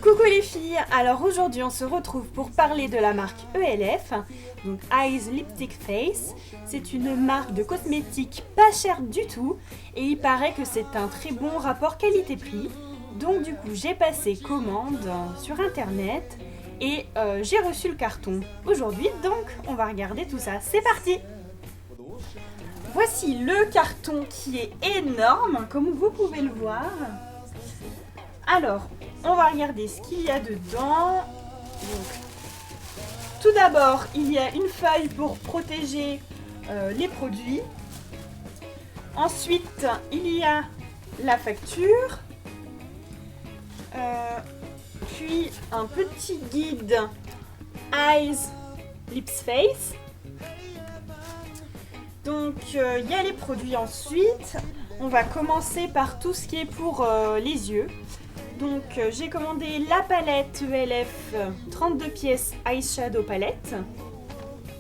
Coucou les filles, alors aujourd'hui on se retrouve pour parler de la marque ELF, donc Eyes Lipstick Face. C'est une marque de cosmétiques pas chère du tout et il paraît que c'est un très bon rapport qualité-prix. Donc du coup j'ai passé commande sur internet et j'ai reçu le carton aujourd'hui, donc on va regarder tout ça. C'est parti! Voici le carton qui est énorme comme vous pouvez le voir. Alors, on va regarder ce qu'il y a dedans. Donc, tout d'abord, il y a une feuille pour protéger les produits. Ensuite, il y a la facture. Puis un petit guide Eyes Lips Face. Donc, il y a les produits ensuite. On va commencer par tout ce qui est pour les yeux. Donc j'ai commandé la palette ELF 32 pièces Eyeshadow Palette.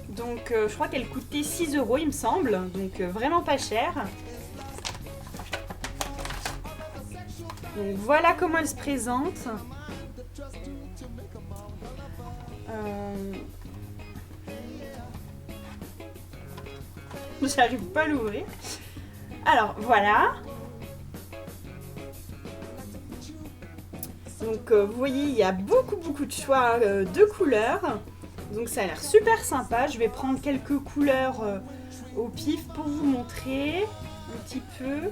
Donc je crois qu'elle coûtait 6 € il me semble, donc vraiment pas cher. Donc voilà comment elle se présente. J'arrive pas à l'ouvrir. Alors voilà. Donc vous voyez, il y a beaucoup de choix de couleurs. Donc ça a l'air super sympa. Je vais prendre quelques couleurs au pif pour vous montrer un petit peu.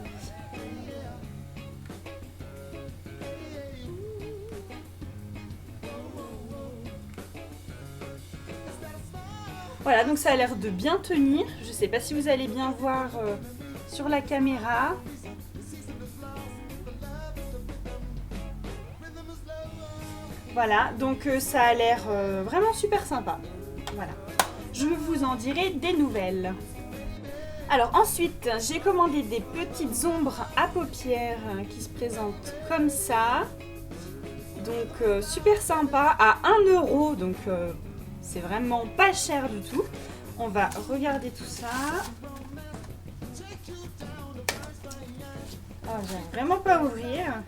Voilà, donc ça a l'air de bien tenir. Je ne sais pas si vous allez bien voir sur la caméra. Voilà, donc ça a l'air vraiment super sympa. Voilà, je vous en dirai des nouvelles. Alors ensuite, j'ai commandé des petites ombres à paupières qui se présentent comme ça. Donc super sympa, à 1 €, donc c'est vraiment pas cher du tout. On va regarder tout ça. Oh, j'arrive vraiment pas à ouvrir.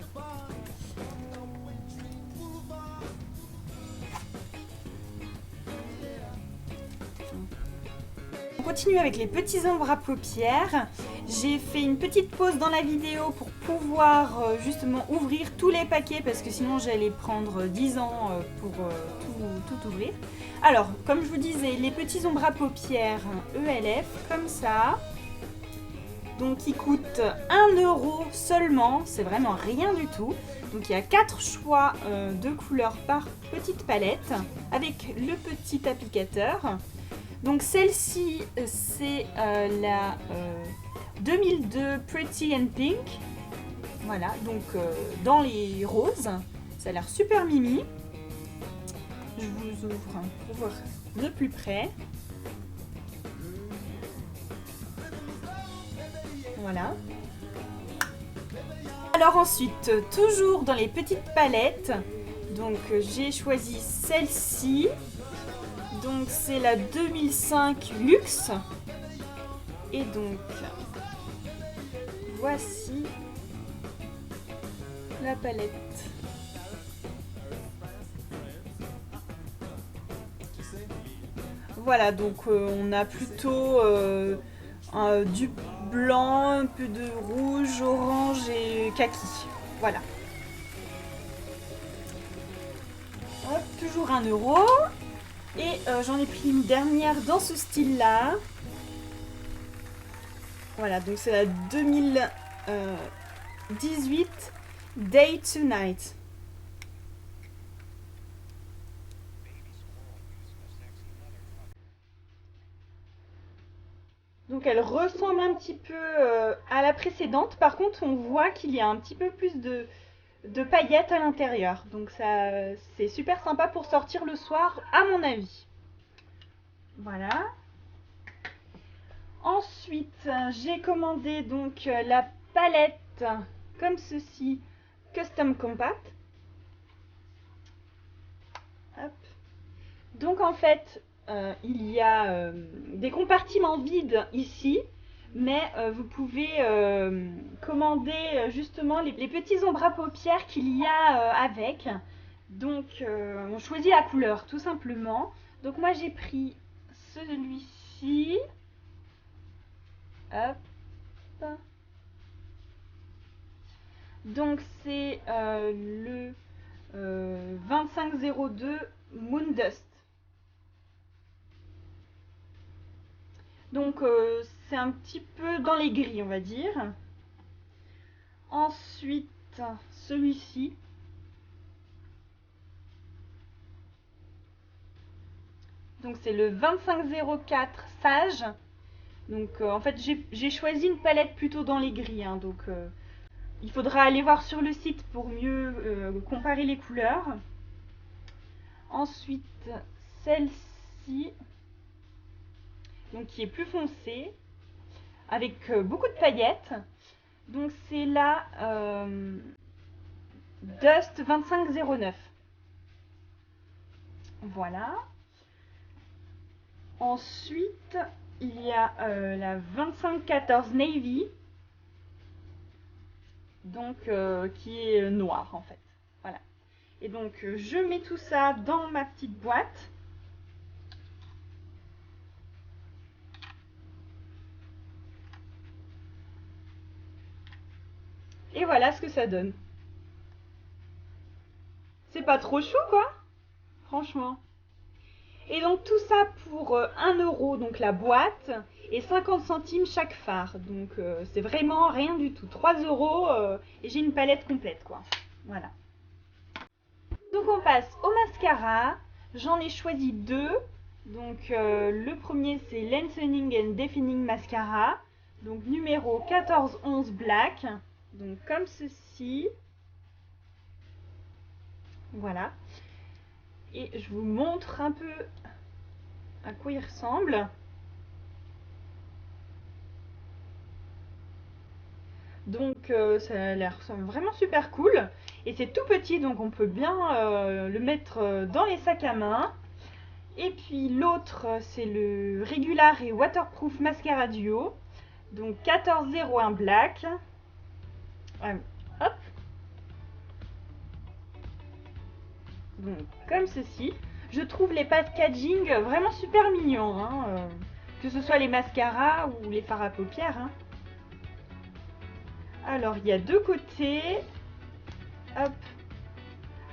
On continue avec les petits ombres à paupières. J'ai fait une petite pause dans la vidéo pour pouvoir justement ouvrir tous les paquets parce que sinon j'allais prendre 10 ans pour tout ouvrir. Alors, comme je vous disais, les petits ombres à paupières ELF, comme ça. Donc, ils coûtent 1 € seulement, c'est vraiment rien du tout. Donc, il y a 4 choix de couleurs par petite palette avec le petit applicateur. Donc celle-ci, c'est la 2002 Pretty and Pink. Voilà, donc dans les roses. Ça a l'air super mimi. Je vous ouvre pour voir de plus près. Voilà. Alors ensuite, toujours dans les petites palettes. Donc j'ai choisi celle-ci. Donc c'est la 2005 Luxe. Et donc voici la palette. Voilà, donc on a plutôt du blanc, un peu de rouge, orange et kaki. Voilà. Hop, toujours 1 €. Et j'en ai pris une dernière dans ce style-là. Voilà, donc c'est la 2018 Day to Night. Donc elle ressemble un petit peu à la précédente. Par contre, on voit qu'il y a un petit peu plus de paillettes à l'intérieur. Donc ça, c'est super sympa pour sortir le soir, à mon avis. Voilà. Ensuite, j'ai commandé donc la palette comme ceci, Custom Compact. Hop. Donc en fait, il y a des compartiments vides ici, mais vous pouvez commander justement les petits ombres à paupières qu'il y a avec. Donc on choisit la couleur tout simplement. Donc moi j'ai pris celui-ci. Hop. Donc c'est le 2502 Moondust. Donc c'est un petit peu dans les gris, on va dire. Ensuite, celui-ci. Donc c'est le 2504 Sage. Donc en fait j'ai choisi une palette plutôt dans les gris. Hein, donc il faudra aller voir sur le site pour mieux comparer les couleurs. Ensuite, celle-ci, donc qui est plus foncée, avec beaucoup de paillettes. Donc c'est la Dust 2509. Voilà. Ensuite, il y a la 2514 Navy, donc qui est noire en fait. Voilà. Et donc je mets tout ça dans ma petite boîte. Et voilà ce que ça donne. C'est pas trop chou quoi, franchement. Et donc tout ça pour 1 €, donc la boîte, et 50 centimes chaque phare. Donc c'est vraiment rien du tout. 3 € et j'ai une palette complète quoi. Voilà. Donc on passe au mascara. J'en ai choisi 2. Donc le premier c'est Lengthening and Defining Mascara. Donc numéro 1411 Black. Donc comme ceci. Voilà. Et je vous montre un peu à quoi il ressemble. Donc ça a l'air vraiment super cool. Et c'est tout petit, donc on peut bien le mettre dans les sacs à main. Et puis l'autre, c'est le Regular et Waterproof Mascara Duo. Donc 1401 Black. Hop. Donc comme ceci. Je trouve les packaging vraiment super mignons. Hein, que ce soit les mascaras ou les fards à paupières. Hein. Alors, il y a 2 côtés. Hop.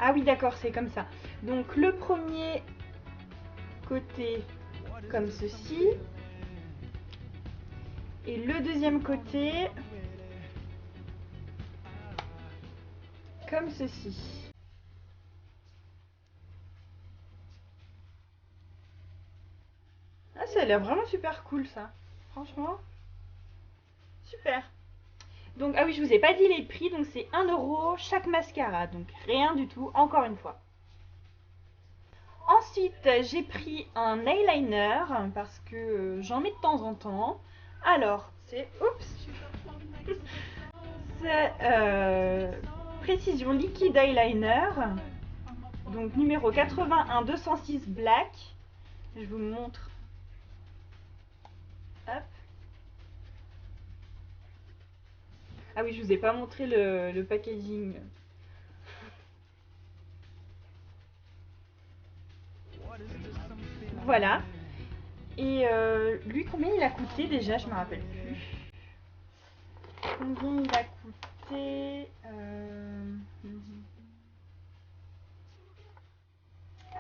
Ah oui, d'accord, c'est comme ça. Donc, le premier côté, comme ceci. Et le deuxième côté, comme ceci. Ah, ça a l'air vraiment super cool, ça. Franchement, super. Donc, ah oui, je vous ai pas dit les prix, donc c'est 1 € chaque mascara, donc rien du tout, encore une fois. Ensuite, j'ai pris un eyeliner, parce que j'en mets de temps en temps. Alors, c'est... Oups. C'est Précision Liquid Eyeliner, donc numéro 81-206 Black. Je vous montre. Hop. Ah oui, je vous ai pas montré le packaging. Voilà. Et lui, combien il a coûté déjà? Je me rappelle plus. Combien il a coûté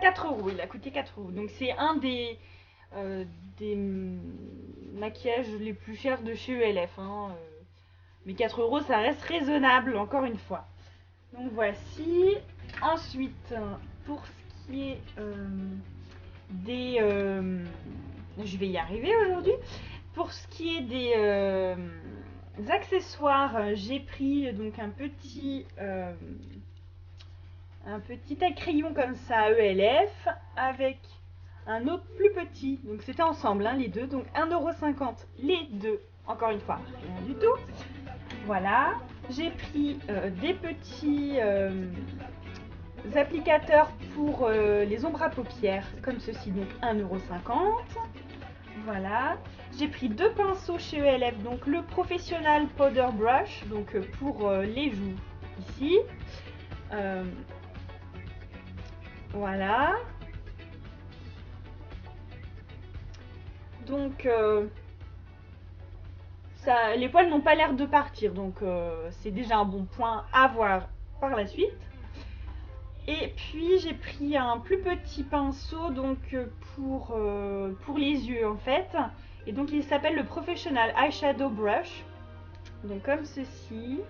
4 €. Il a coûté 4 €. Donc c'est un des maquillages les plus chers de chez ELF. Hein. Mais 4 € ça reste raisonnable, encore une fois. Donc voici. Ensuite, pour ce qui est des... je vais y arriver aujourd'hui. Pour ce qui est des accessoires, j'ai pris donc un petit crayon comme ça ELF avec un autre plus petit. Donc c'était ensemble hein, les deux. Donc 1,50 € les deux. Encore une fois, rien du tout. Voilà. J'ai pris des petits applicateurs pour les ombres à paupières comme ceci. Donc 1,50 €. Voilà. J'ai pris 2 pinceaux chez ELF, donc le Professional Powder Brush, donc pour les joues ici. Voilà. Donc les poils n'ont pas l'air de partir, donc c'est déjà un bon point à voir par la suite. Et puis j'ai pris un plus petit pinceau donc pour les yeux en fait. Et donc il s'appelle le Professional Eyeshadow Brush. Donc comme ceci.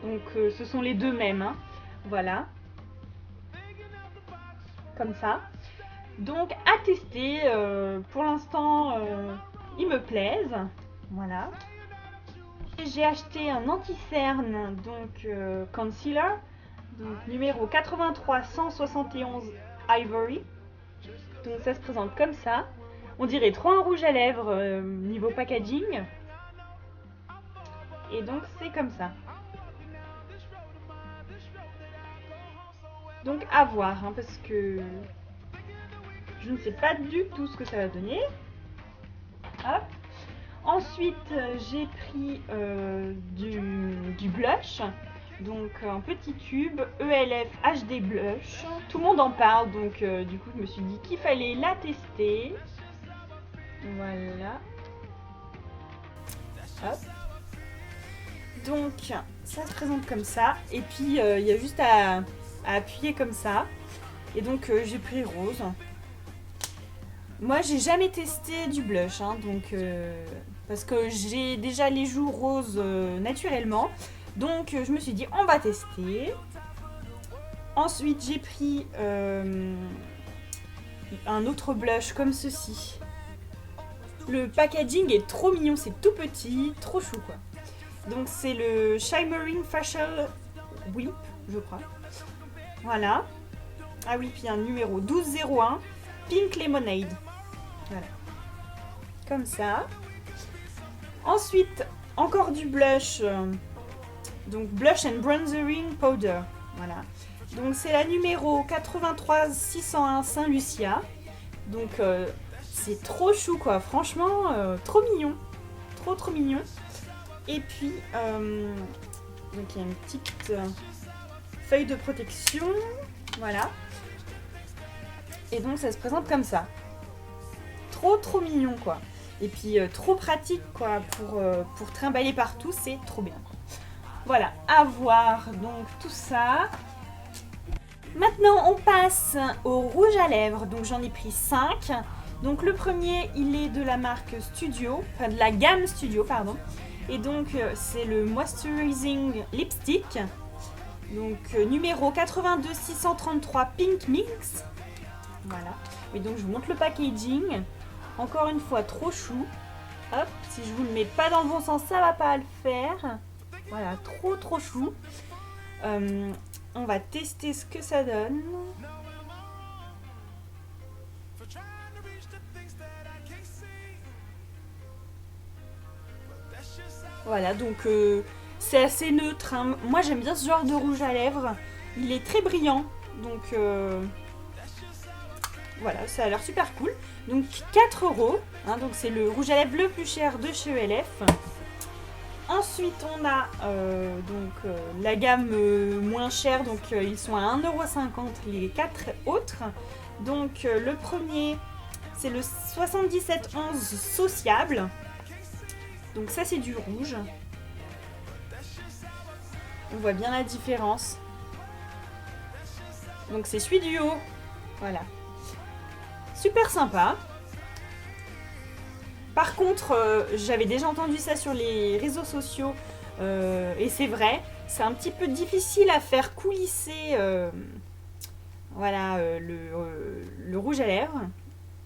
Donc ce sont les deux mêmes. Hein. Voilà. Comme ça. Donc à tester. Pour l'instant ils me plaisent. Voilà. J'ai acheté un anti-cerne donc concealer. Donc numéro 83 171 Ivory. Donc ça se présente comme ça. On dirait trop un rouge à lèvres niveau packaging. Et donc c'est comme ça. Donc à voir hein, parce que je ne sais pas du tout ce que ça va donner. Hop. Ensuite j'ai pris du blush. Donc un petit tube ELF HD Blush. Tout le monde en parle donc du coup je me suis dit qu'il fallait la tester. Voilà. Hop. Donc ça se présente comme ça. Et puis il y a juste à appuyer comme ça. Et donc j'ai pris rose. Moi j'ai jamais testé du blush hein, donc parce que j'ai déjà les joues roses naturellement. Donc je me suis dit on va tester. Ensuite j'ai pris un autre blush comme ceci. Le packaging est trop mignon, c'est tout petit, trop chou quoi. Donc c'est le Shimmering Facial Wimp, je crois. Voilà. Ah oui, puis un numéro 1201 Pink Lemonade. Voilà. Comme ça. Ensuite, encore du blush. Donc Blush and Bronzering Powder. Voilà. Donc c'est la numéro 83 601 Saint Lucia. Donc c'est trop chou quoi. Franchement, trop mignon. Trop mignon. Et puis, donc il y a une petite feuille de protection. Voilà. Et donc ça se présente comme ça. Trop mignon quoi. Et puis trop pratique quoi pour trimballer partout, c'est trop bien. Voilà, à voir donc tout ça. Maintenant on passe au rouge à lèvres. Donc j'en ai pris 5. Donc le premier il est de la marque Studio, enfin de la gamme Studio pardon. Et donc c'est le Moisturizing Lipstick. Donc numéro 82 633 Pink Mix. Voilà. Et donc je vous montre le packaging. Encore une fois trop chou. Hop, si je vous le mets pas dans le bon sens, ça va pas le faire. Voilà, trop chou. On va tester ce que ça donne. Voilà, donc c'est assez neutre. Hein. Moi j'aime bien ce genre de rouge à lèvres. Il est très brillant. Donc voilà, ça a l'air super cool. Donc 4 €. Hein, donc c'est le rouge à lèvres le plus cher de chez ELF. Ensuite on a la gamme moins chère. Donc ils sont à 1,50 € les 4 autres. Donc le premier c'est le 7711 Sociable. Donc ça c'est du rouge. On voit bien la différence. Donc c'est celui du haut. Voilà. Super sympa. Par contre, j'avais déjà entendu ça sur les réseaux sociaux. Et c'est vrai, c'est un petit peu difficile à faire coulisser voilà, le rouge à lèvres.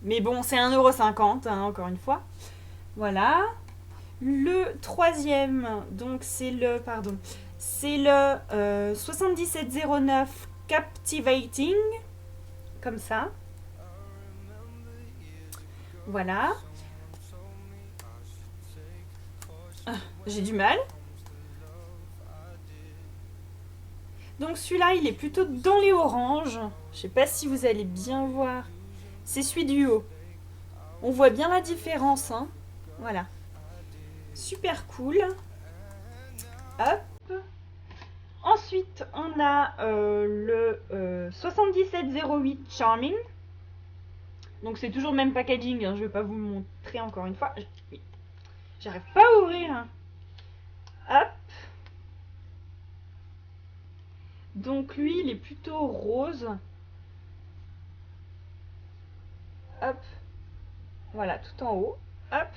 Mais bon, c'est 1,50 € hein, encore une fois. Voilà. Le troisième, donc c'est le 7709 Captivating, comme ça. Voilà. Ah, j'ai du mal. Donc celui-là, il est plutôt dans les oranges. Je sais pas si vous allez bien voir. C'est celui du haut. On voit bien la différence, hein. Voilà. Super cool. Hop. Ensuite, on a le 7708 Charming. Donc c'est toujours le même packaging, hein. Je vais pas vous le montrer encore une fois. Oui. J'arrive pas à ouvrir. Hop. Donc lui, il est plutôt rose. Hop. Voilà, tout en haut. Hop.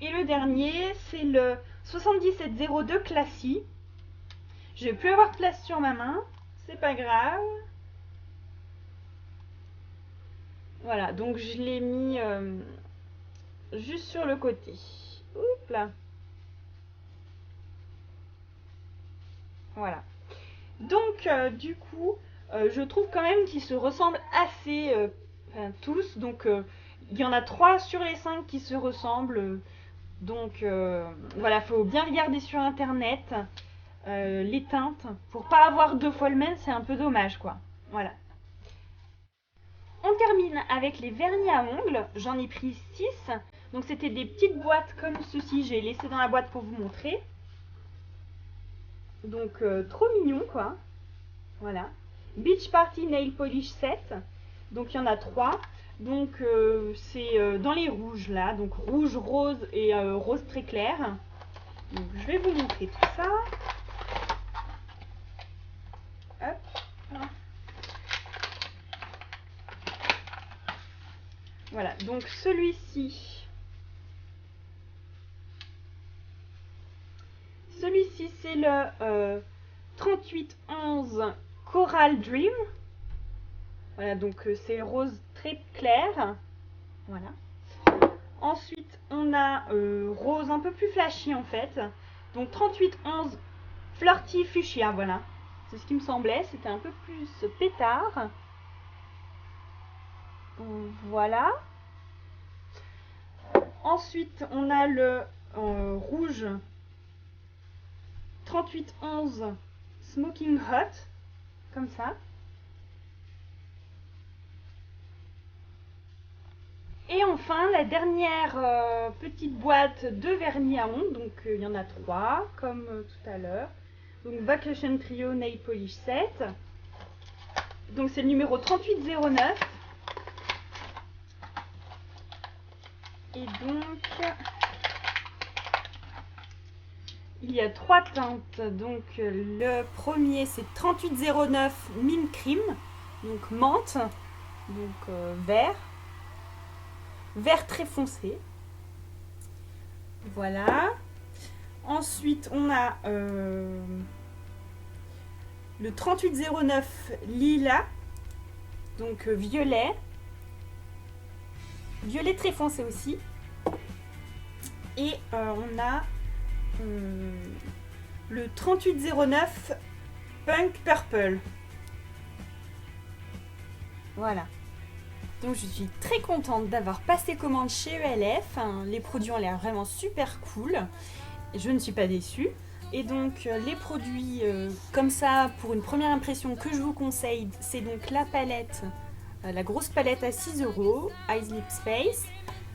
Et le dernier, c'est le 7702 Classy. Je vais plus avoir de place sur ma main. C'est pas grave. Voilà, donc je l'ai mis juste sur le côté. Oups là. Voilà. Donc, du coup, je trouve quand même qu'ils se ressemblent assez, enfin, tous. Donc, il y en a 3 sur les 5 qui se ressemblent. Donc, voilà, faut bien regarder sur internet les teintes. Pour pas avoir 2 fois le même, c'est un peu dommage, quoi. Voilà. On termine avec les vernis à ongles. J'en ai pris 6. Donc, c'était des petites boîtes comme ceci. J'ai laissé dans la boîte pour vous montrer. Donc, trop mignon, quoi. Voilà. Beach Party Nail Polish Set. Donc, il y en a 3. Donc, c'est dans les rouges, là. Donc, rouge, rose et rose très clair. Donc, je vais vous montrer tout ça. Hop. Voilà. Donc, celui-ci, c'est le 3811 Coral Dream. Voilà, donc c'est rose très clair. Voilà. Ensuite, on a rose un peu plus flashy en fait. Donc 3811 Flirty Fuchsia, voilà. C'est ce qui me semblait, c'était un peu plus pétard. Voilà. Ensuite, on a le rouge 3811 Smoking Hot, comme ça. Et enfin, la dernière petite boîte de vernis à ongles, donc il y en a 3, comme tout à l'heure. Donc Vacation Trio Nail Polish Set. Donc c'est le numéro 3809. Et donc, il y a 3 teintes. Donc le premier c'est 3809 Mint Cream, donc menthe, donc vert. Vert très foncé. Voilà. Ensuite, on a le 3809 Lila. Donc violet. Violet très foncé aussi. Et on a le 3809 Punk Purple. Voilà. Donc je suis très contente d'avoir passé commande chez ELF. Les produits ont l'air vraiment super cool. Je ne suis pas déçue. Et donc les produits comme ça, pour une première impression que je vous conseille, c'est donc la palette, la grosse palette à 6 €, Eyes Lips Face.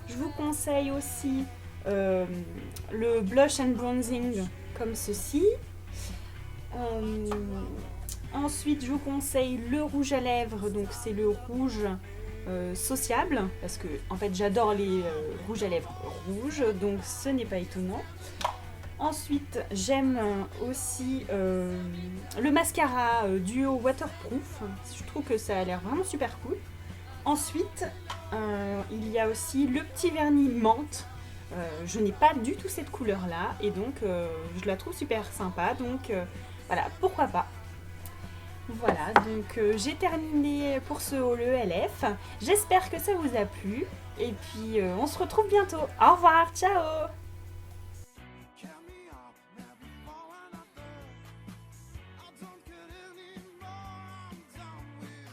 Je vous conseille aussi le blush and bronzing comme ceci. Ensuite, je vous conseille le rouge à lèvres, donc c'est le rouge sociable, parce que en fait j'adore les rouges à lèvres rouges, donc ce n'est pas étonnant. Ensuite, j'aime aussi le mascara duo waterproof. Je trouve que ça a l'air vraiment super cool. Ensuite, il y a aussi le petit vernis menthe. Je n'ai pas du tout cette couleur là et donc je la trouve super sympa, donc voilà, pourquoi pas. Voilà, donc j'ai terminé pour ce haul ELF. J'espère que ça vous a plu et puis on se retrouve bientôt. Au revoir, ciao!